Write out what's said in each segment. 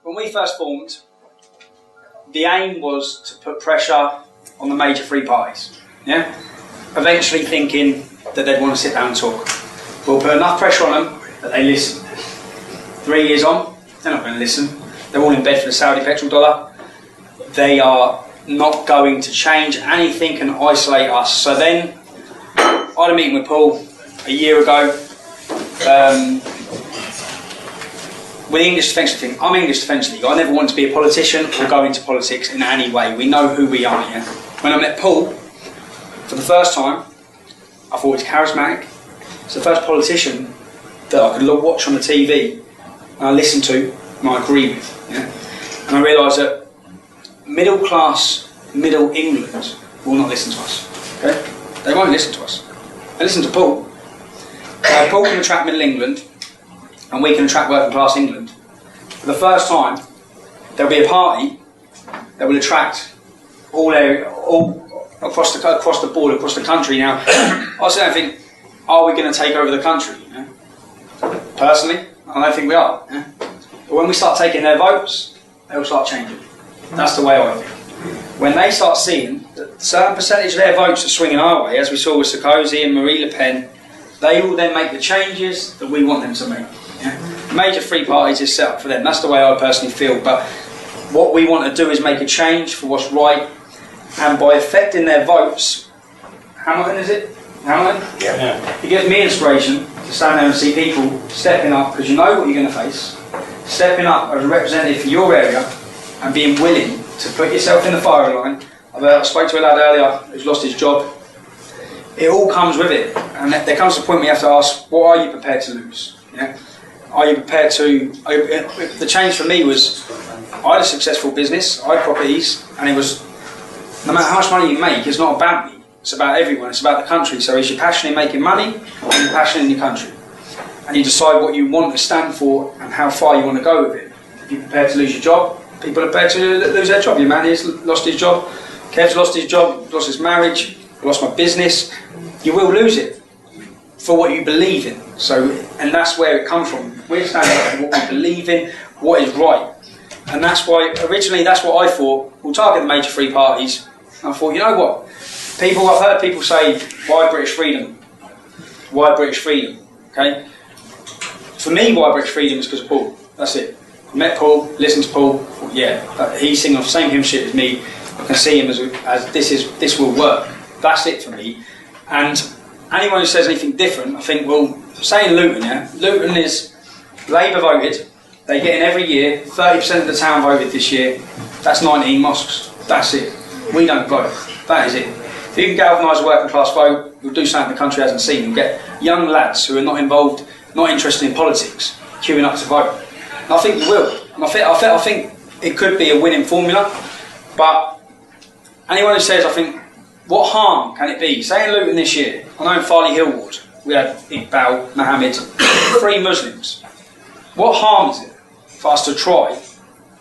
When we first formed, the aim was to put pressure on the major three parties. Yeah. Eventually thinking that they'd want to sit down and talk. We'll put enough pressure on them that they listen. 3 years on, they're not going to listen. They're all in bed for the Saudi petrol dollar. They are not going to change anything and isolate us. So then, I had a meeting with Paul a year ago. With the English Defence League thing, I'm English Defence League. I never wanted to be a politician or go into politics in any way. We know who we are here. When I met Paul, for the first time, I thought he was charismatic. It's the first politician that I could watch on the TV and I listen to and I agree with. Yeah? And I realised that middle class, middle England will not listen to us. Okay? They won't listen to us. They listen to Paul. Paul can attract middle England and we can attract working class England. For the first time, there'll be a party that will attract all across the board, across the country. Now, I still don't think, are we going to take over the country? Yeah? Personally, I don't think we are. Yeah? But when we start taking their votes, they'll start changing. That's the way I think. When they start seeing that a certain percentage of their votes are swinging our way, as we saw with Sarkozy and Marie Le Pen, they will then make the changes that we want them to make. Yeah? Major three parties is set up for them. That's the way I personally feel. But what we want to do is make a change for what's right, and by affecting their votes, Hamilton is it? Hamilton? Yeah. It gives me inspiration to stand there and see people stepping up, because you know what you're going to face, stepping up as a representative for your area and being willing to put yourself in the firing line. I spoke to a lad earlier who's lost his job. It all comes with it, and there comes a point where you have to ask, what are you prepared to lose? Yeah? Are you prepared to... The change for me was, I had a successful business, I had properties, and it was, no matter how much money you make, it's not about me, it's about everyone, it's about the country. So is your passion in making money, or is your passion in your country? And you decide what you want to stand for and how far you want to go with it. If you're prepared to lose your job, people are prepared to lose their job. Your man has lost his job, Kev's lost his job, lost his marriage, lost my business. You will lose it for what you believe in. So, and that's where it comes from. We're standing up for what we believe in, what is right. And that's why, originally, that's what I thought, we'll target the major three parties. And I thought, you know what? I've heard people say, why British freedom? Why British freedom? Okay? For me, why British freedom is because of Paul. That's it. I met Paul, listened to Paul, thought, yeah, he's singing off the same hymn sheet as me. I can see him as this will work. That's it for me. And anyone who says anything different, I think, well, say in Luton, yeah? Luton is Labour voted. They get in every year. 30% of the town voted this year. That's 19 mosques. That's it. We don't vote. That is it. If you can galvanise a working class vote, you'll do something the country hasn't seen. You'll get young lads who are not involved, not interested in politics, queuing up to vote. And I think you will. And I think it could be a winning formula. But anyone who says, I think, what harm can it be? Say in Luton this year, I know in Farley Hill Ward, we had Iqbal, Mohammed, 3 Muslims. What harm is it for us to try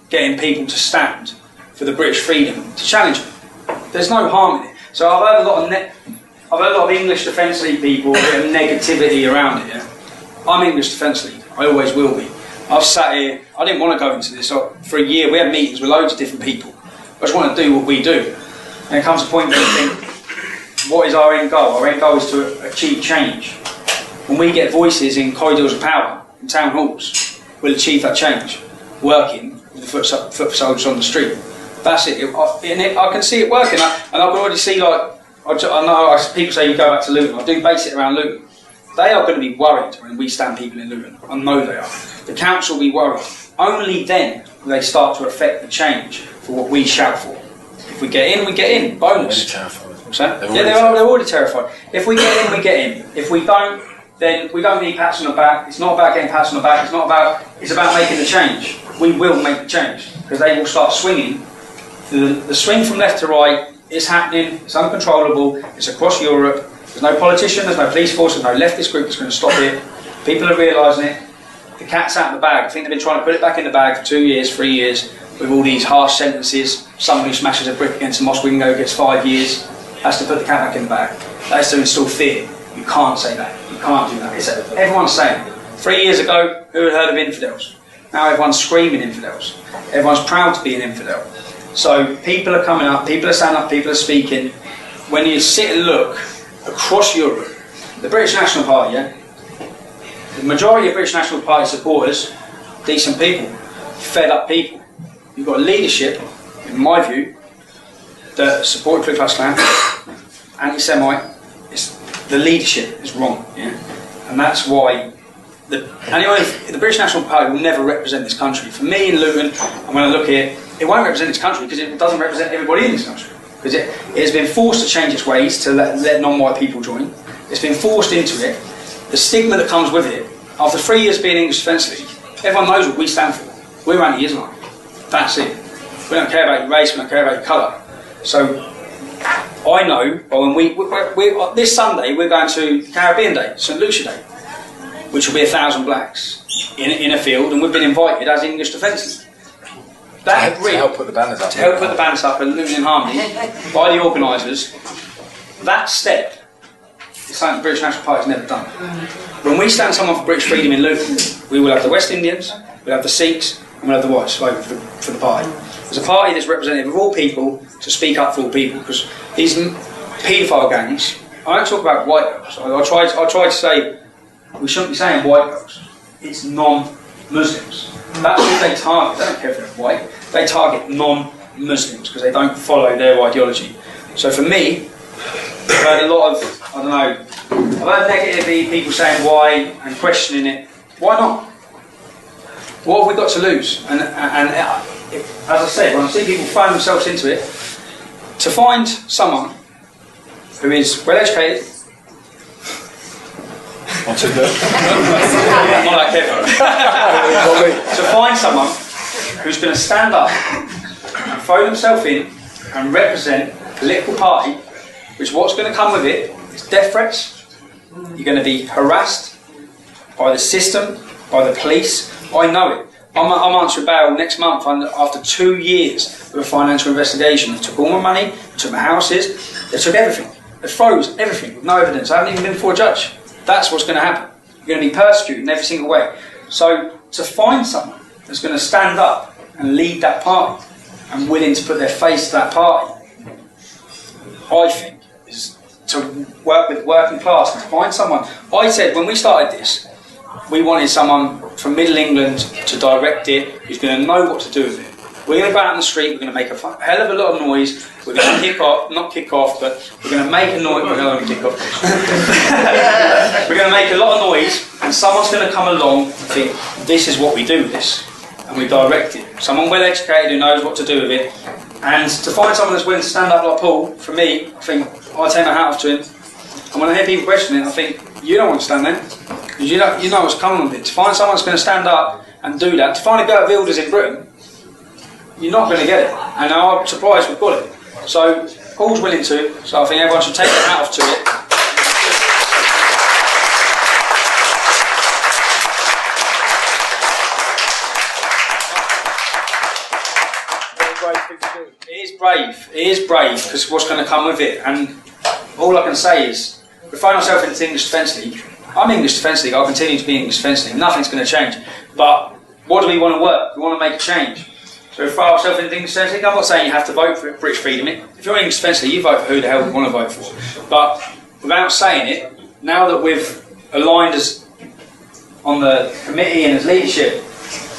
getting people to stand for the British freedom, to challenge them? There's no harm in it. So I've heard a lot of English Defence League people, a bit of negativity around it. Yeah? I'm English Defence League. I always will be. I've sat here. I didn't want to go into this. For a year, we had meetings with loads of different people. I just want to do what we do. And it comes to a point where you think, what is our end goal? Our end goal is to achieve change. When we get voices in corridors of power, in town halls, we'll achieve that change. Working with the foot soldiers on the street. That's it. I can see it working. And I can already see, like, I know people say you go back to Luton. I do base it around Luton. They are going to be worried when we stand people in Luton. I know they are. The council will be worried. Only then will they start to affect the change for what we shout for. If we get in, we get in. Bonus. What's that? They're already terrified. If we get in, we get in. If we don't, then we don't need pats on the back. It's not about getting pats on the back. It's about making the change. We will make the change because they will start swinging. The swing from left to right is happening. It's uncontrollable. It's across Europe. There's no politician. There's no police force. There's no leftist group that's going to stop it. People are realising it. The cat's out of the bag. I think they've been trying to put it back in the bag for 2 years, 3 years. With all these harsh sentences, someone who smashes a brick against a mosque we can go gets 5 years. That's to put the cat back in the bag. That's to instill fear. You can't say that. You can't do that. Everyone's saying it. 3 years ago, who had heard of infidels? Now everyone's screaming infidels. Everyone's proud to be an infidel. So people are coming up, people are standing up, people are speaking. When you sit and look across Europe, the British National Party, yeah? The majority of British National Party supporters, decent people, fed up people. You've got a leadership, in my view, that support Ku Klux Klan, anti-Semite. The leadership is wrong, yeah? And that's why the British National Party will never represent this country. For me in Luton, and when I look at it, it won't represent this country because it doesn't represent everybody in this country. Because it has been forced to change its ways to let non-white people join. It's been forced into it. The stigma that comes with it, after 3 years being English Defence League, everyone knows what we stand for. We're anti-Islam. That's it. We don't care about your race, we don't care about your colour. So, I know, well, when this Sunday we're going to Caribbean Day, St Lucia Day, which will be 1,000 blacks in a field, and we've been invited as English Defence League. To help put the banners up. To help put the banners up and Luton in Harmony by the organisers. That step is something the British National Party has never done. When we stand someone for British freedom in Luton, we will have the West Indians, we'll have the Sikhs, and we'll have the whites vote for the party. There's a party that's representative of all people to speak up for all people, because these paedophile gangs, I don't talk about white girls. I try to say we shouldn't be saying white girls. It's non-Muslims. That's who they target. They don't care if they're white. They target non-Muslims because they don't follow their ideology. So for me, I've heard a lot of, I don't know, I've heard negatively people saying why and questioning it. Why not? What have we got to lose? And as I said, when I see people throw themselves into it, to find someone who is well educated, not like Kevin, to find someone who's going to stand up and throw themselves in and represent a political party, which what's going to come with it is death threats. You're going to be harassed by the system, by the police. I know it. I'm answering bail next month after 2 years of a financial investigation. They took all my money, they took my houses, they took everything. They froze everything with no evidence. I haven't even been before a judge. That's what's going to happen. You're going to be persecuted in every single way. So to find someone that's going to stand up and lead that party and willing to put their face to that party, I think, is to work with working class and find someone. I said when we started this, we wanted someone from Middle England to direct it, who's going to know what to do with it. We're going to go out in the street, we're going to make a hell of a lot of noise, we're going to not kick off, but we're going to make a noise, we're going to kick off. We're going to make a lot of noise, and someone's going to come along and think, this is what we do with this, and we direct it. Someone well educated who knows what to do with it, and to find someone that's willing to stand up like Paul, for me, I think, I take my hat off to him, and when I hear people questioning it, I think, you don't want to stand there, because you know what's coming with it. To find someone that's going to stand up and do that, to find a girl of Wilders in Britain, you're not going to get it, and I'm surprised we've got it. So Paul's willing to, so I think everyone should take their hat off to it. It is brave, because what's going to come with it, and all I can say is, we find ourselves in the English Defence League. I'm English Defence League, I'll continue to be English Defence League, nothing's going to change. But what do we want to work? We want to make a change. So we throw ourselves in the English Defence League. I'm not saying you have to vote for British freedom. If you're in English Defence League, you vote for who the hell you want to vote for. But without saying it, now that we've aligned as on the committee and as leadership,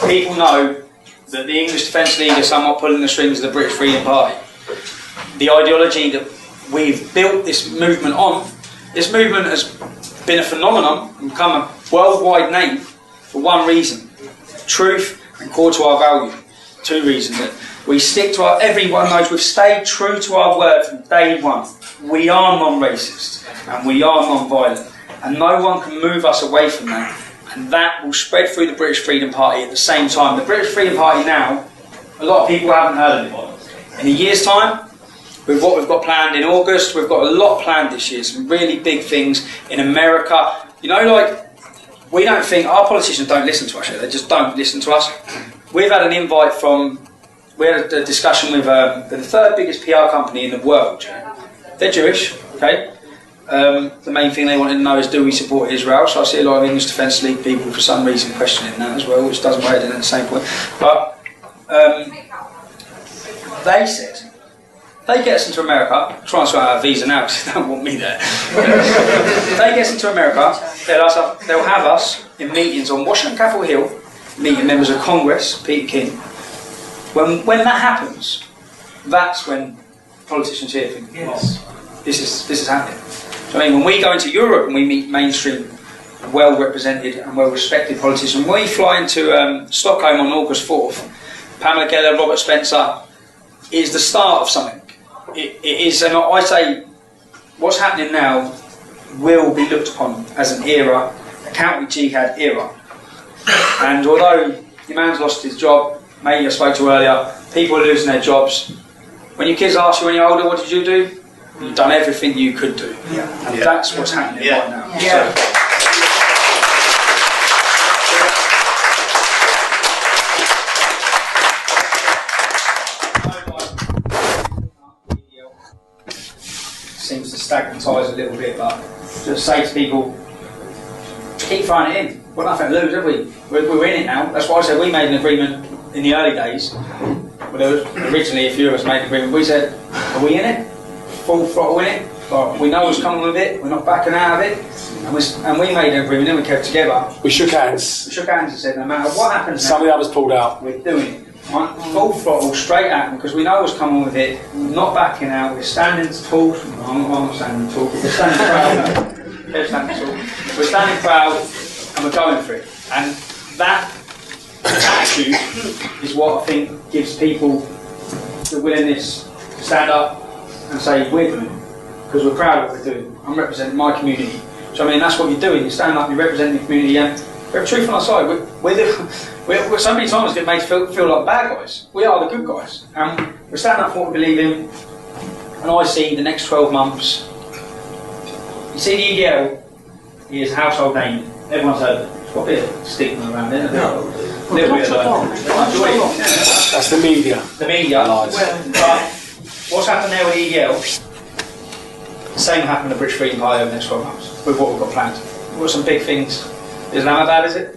people know that the English Defence League is somewhat pulling the strings of the British Freedom Party. The ideology that we've built this movement on, this movement has been a phenomenon and become a worldwide name for one reason: truth and core to our value. 2 reasons. That we stick to everyone knows we've stayed true to our word from day one. We are non-racist and we are non-violent, and no one can move us away from that, and that will spread through the British Freedom Party at the same time. The British Freedom Party now, a lot of people haven't heard of it. In a year's time, with what we've got planned in August, we've got a lot planned this year, some really big things in America. You know, like, we don't think, our politicians don't listen to us, they just don't listen to us. We've had an invite we had a discussion with the 3rd biggest PR company in the world. They're Jewish, okay? the main thing they wanted to know is, do we support Israel? So I see a lot of English Defence League people for some reason questioning that as well, which doesn't weigh in at the same point. But they said, they get us into America, try and sort out a visa now because they don't want me there. They get us into America, they'll have us in meetings on Washington Capitol Hill, meeting members of Congress, Peter King. When that happens, that's when politicians here think, yes, this is happening. So, I mean, when we go into Europe and we meet mainstream, well-represented and well-respected politicians, when we fly into Stockholm on August 4th, Pamela Geller, Robert Spencer, is the start of something. It is, and I say, what's happening now will be looked upon as an era, a counter-jihad era. And although your man's lost his job, mate I spoke to earlier, people are losing their jobs. When your kids ask you when you're older, what did you do? You've done everything you could do. And that's what's happening right now. So, seems to stigmatise a little bit, but just say to people, keep throwing it in. We've got nothing to lose, have we? We're in it now. That's why I said we made an agreement in the early days. Well, there was originally a few of us made an agreement. We said, are we in it? Full throttle in it? But we know what's coming with it. We're not backing out of it. And we made an agreement, then we kept together. We shook hands. We shook hands and said, no matter what happens now, some of the others pulled out. We're doing it. Right? Full throttle, straight at them, because we know what's coming with it. We're not backing out. We're standing tall. I'm not standing tall. We're standing proud. We're standing tall. We're standing proud, and we're going for it. And that attitude is what I think gives people the willingness to stand up and say, we're doing it, because we're proud of what we're doing. I'm representing my community. So I mean, that's what you're doing. You stand up, you're representing the community, and we have truth on our side. We're so many times get made to feel like bad guys. We are the good guys. And we're standing up for what we believe in. And I see the next 12 months. You see the EDL, he is a household name. Everyone's heard of it. It's got a bit of stigma around it. That's the media. The media. Lies. But what's happened there with the EDL, the same happened to the British Freedom Party over the next 12 months with what we've got planned. We've got some big things. Isn't that bad, is it?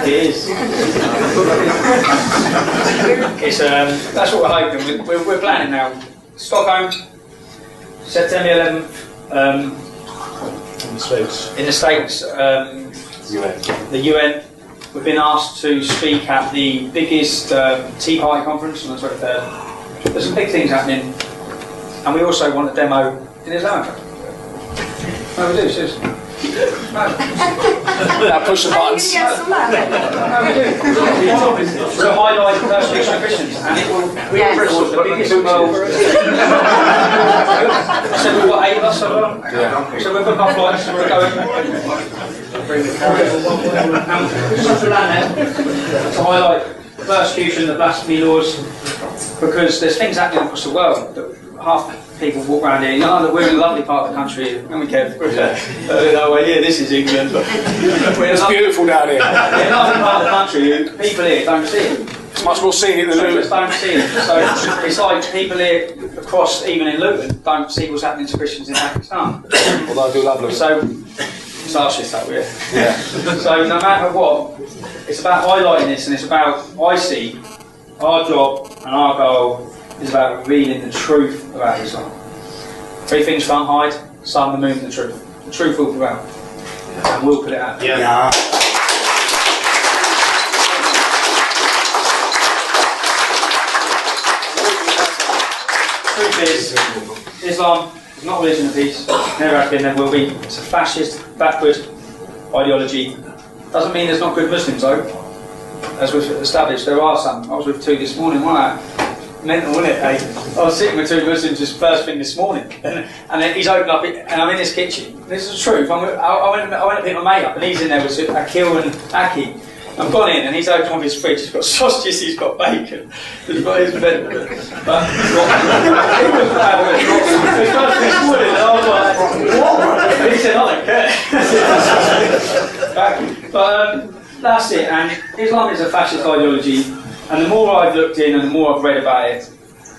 It is. It's, that's what we're hoping. We're planning now. Stockholm, September 11th. In the States. The UN. We've been asked to speak at the biggest Tea Party conference on the 23rd. There's some big things happening. And we also want a demo in Islamabad. No, we do, seriously. No. Now push the buttons. No, we do. To highlight the persecution of Christians, and it will be Bristol, the biggest world. So we've got 8 of us, so we've booked our flights, and we're going. Just to land there, to highlight the persecution, the blasphemy laws, because there's things happening across the world that half the people walk around here, that we're in a lovely part of the country, and we care. This is England. It's beautiful down here. In a lovely part of the country, people here don't see it. It's much more scenic than Luton. Don't see it. So it's like people here across, even in Luton, don't see what's happening to Christians in Pakistan. Although I do love Luton. So it's our shit up here. Yeah. So no matter what, it's about highlighting this, and it's about, I see, our job and our goal is about revealing the truth about Islam. 3 things can't hide: sun, the moon, and the truth. The truth will come out, and we'll put it out. Yeah. Truth is, Islam is not a religion of peace. Never has been, never will be. It's a fascist, backward ideology. Doesn't mean there's not good Muslims though. As we've established, there are some. I was with 2 this morning, wasn't I? Mental, wasn't it? I was sitting with 2 Muslims just first thing this morning, and then he's opened up, and I'm in this kitchen. This is the truth. I went to pick my mate up, and he's in there with Akil and Aki. I've gone in, and he's opened up his fridge. He's got sausages, he's got bacon, he's got his bed. But it was bad. It was first this morning, and I was like, what? And he said, I don't care. But that's it. And Islam is a fascist ideology. And the more I've looked in and the more I've read about it,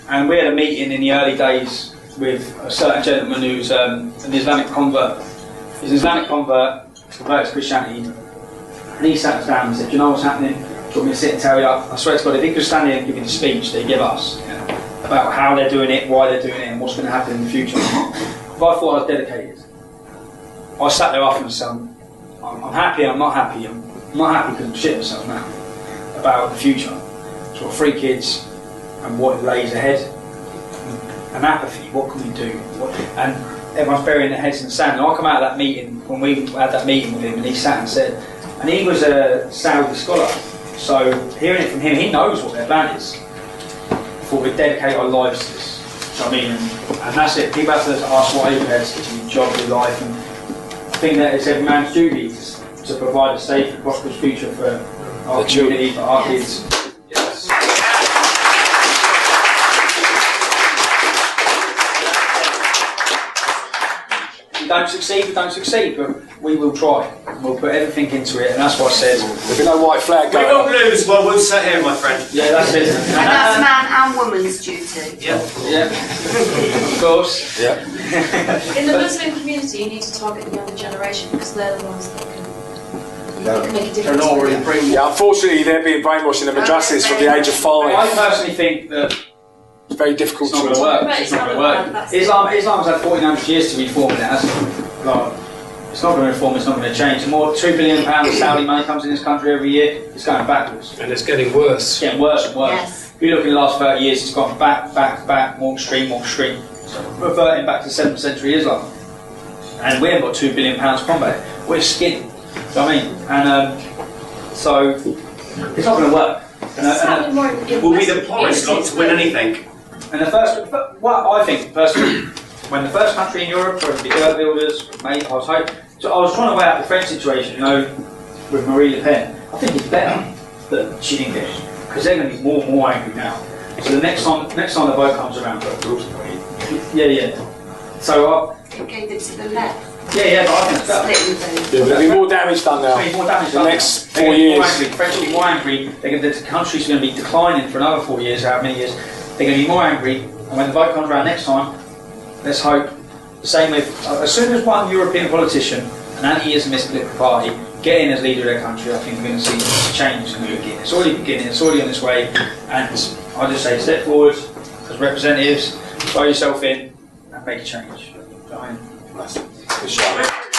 and we had a meeting in the early days with a certain gentleman who's an Islamic convert. He's an Islamic convert, converted to Christianity, and he sat us down and said, "Do you know what's happening? Do you want me to sit and tell you?" I swear to God, if he could stand here and give you the speech they give us, you know, about how they're doing it, why they're doing it, and what's going to happen in the future. If I thought I was dedicated, I sat there after and said, I'm happy, I'm not happy. I'm not happy because I'm shitting myself now about the future. So 3 kids and what lays ahead. And apathy, what can we do? And everyone's burying their heads in the sand. And I come out of that meeting, when we had that meeting with him, and he sat and said, and he was a Saudi scholar, so hearing it from him, he knows what their plan is. Before we dedicate our lives to this. So, I mean, and that's it. People have to ask what are their job in life, and I think that it's every man's duty to provide a safe and prosperous future for our community, for our kids. Yes. If we don't succeed, we don't succeed, but we will try. We'll put everything into it, and that's what I said. There'll be no white flag We going. will lose while we'll sit here, my friend. Yeah, that's it. And that's man and woman's duty. Yeah. Yeah, of course. Yeah. In the Muslim community, you need to target the younger generation because they're the ones that can make a difference. Yeah, unfortunately, they're being brainwashed in the madrasas from the age of 5. I personally think that It's very difficult it's not going to work. It's not going to work. Islam's had 1400 years to reform it, hasn't it? Like, it's not going to reform, it's not going to change. The more £2 billion Saudi money comes in this country every year, it's going backwards. And it's getting worse. It's getting worse and worse. Yes. If you look in the last 30 years, it's gone back, more extreme, more extreme. So reverting back to 7th century Islam. And we haven't got £2 billion to combat it. We're skinny. Do you know what I mean? And so, it's not going to work. We'll be the poorest lot to win anything. And the first, well, I think personally, when the first country in Europe were the earth builders, mate, I was trying to weigh out the French situation, you know, with Marie Le Pen. I think it's better that she didn't get it, because they're going to be more and more angry now. So the next time the vote comes around, yeah. So It gave it to the left. yeah, but I think it's better. Split in two. Yeah, there'll be more damage done now. There'll be more damage The done next now. 4 years. The French will be more angry. The country's going to be declining for another 4 years, however many years. They're going to be more angry, and when the vote comes around next time, let's hope the same with as soon as one European politician, an anti-Islamist political party, get in as leader of their country, I think we're going to see change in the beginning. It's already beginning, it's already on its way, and I just say step forward as representatives, throw yourself in, and make a change. Good shot.